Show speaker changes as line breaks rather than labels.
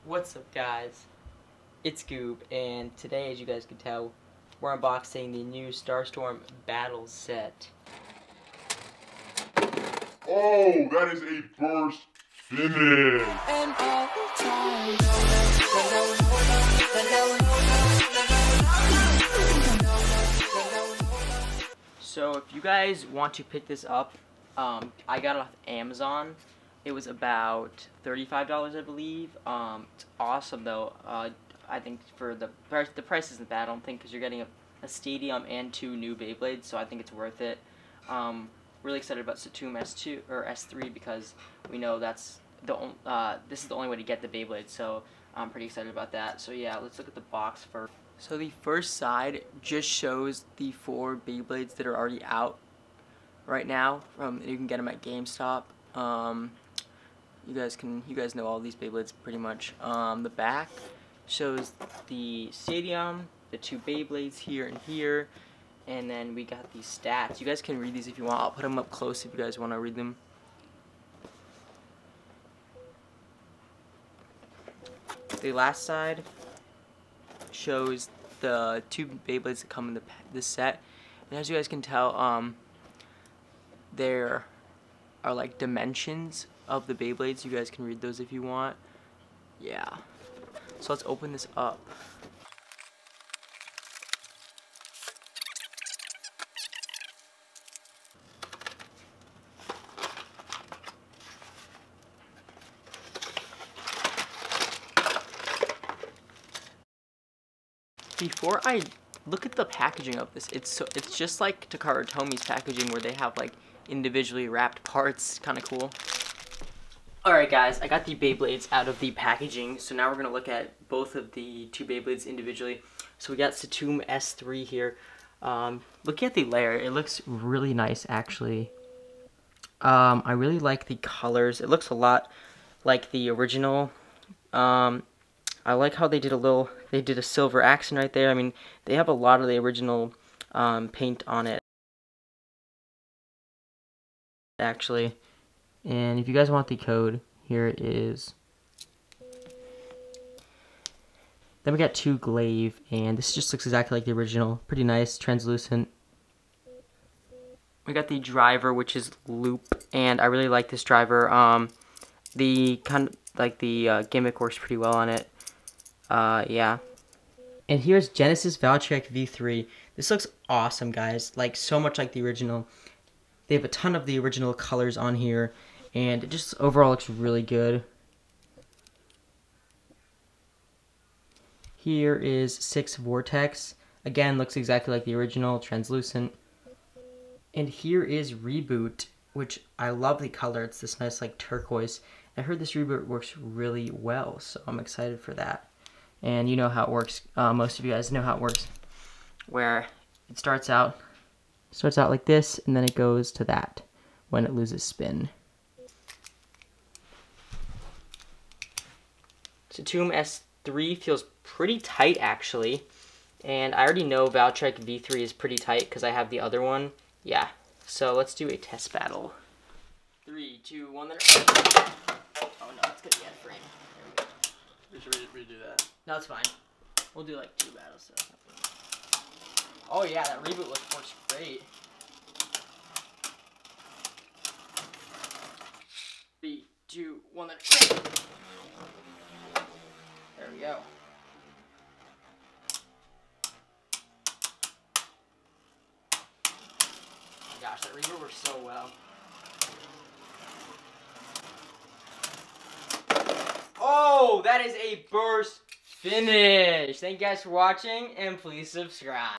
What's up, guys? It's Goob, and today, as you guys can tell, we're unboxing the new Starstorm Battle set.
Oh, that is a burst finish!
So, if you guys want to pick this up, I got it off Amazon. It was about $35, I believe. It's awesome, though. I think for the price isn't bad, I don't think, because you're getting a Stadium and 2 new Beyblades, so I think it's worth it. Really excited about Satomb S2 or S3 because we know that's this is the only way to get the Beyblade, so I'm pretty excited about that. So yeah, let's look at the box first. So the first side just shows the 4 Beyblades that are already out right now. You can get them at GameStop. You guys know all these Beyblades pretty much. The back shows the Stadium, the 2 Beyblades here and here, and then we got these stats. You guys can read these if you want. I'll put them up close if you guys want to read them. The last side shows the 2 Beyblades that come in this set, and as you guys can tell, there are like dimensions of the Beyblades. You guys can read those if you want. Yeah. So let's open this up. Before I look at the packaging of this, it's just like Takara Tomi's packaging where they have like individually wrapped parts. Kind of cool. Alright guys, I got the Beyblades out of the packaging, so now we're going to look at both of the 2 Beyblades individually. So we got Satomb S3 here. Looking at the layer, it looks really nice actually. I really like the colors. It looks a lot like the original. I like how they did a silver accent right there. I mean, they have a lot of the original paint on it actually. And if you guys want the code, here it is. Then we got 2 glaive, and this just looks exactly like the original. Pretty nice, translucent. We got the driver, which is loop, and I really like this driver. The gimmick works pretty well on it. Yeah. And here's Genesis Valtryek V3. This looks awesome, guys. Like, so much like the original. They have a ton of the original colors on here, and it just overall looks really good. Here is 6 Vortex. Again, looks exactly like the original, translucent. And here is Reboot, which I love the color. It's this nice like turquoise. I heard this Reboot works really well, so I'm excited for that. And you know how it works. Most of you guys know how it works, where it starts out like this, and then it goes to that when it loses spin. Satomb S3 feels pretty tight actually, and I already know Valtryek V3 is pretty tight because I have the other one. Yeah, so let's do a test battle. 3, 2, 1, then... Oh no, it's gonna be out of frame. There we go.
We should redo that.
No, it's fine. We'll do like 2 battles. So. Oh yeah, that Reboot works great. 3, 2, 1, then... There we go. Oh my gosh, that Reboot works so well. Oh, that is a burst finish. Thank you guys for watching, and please subscribe.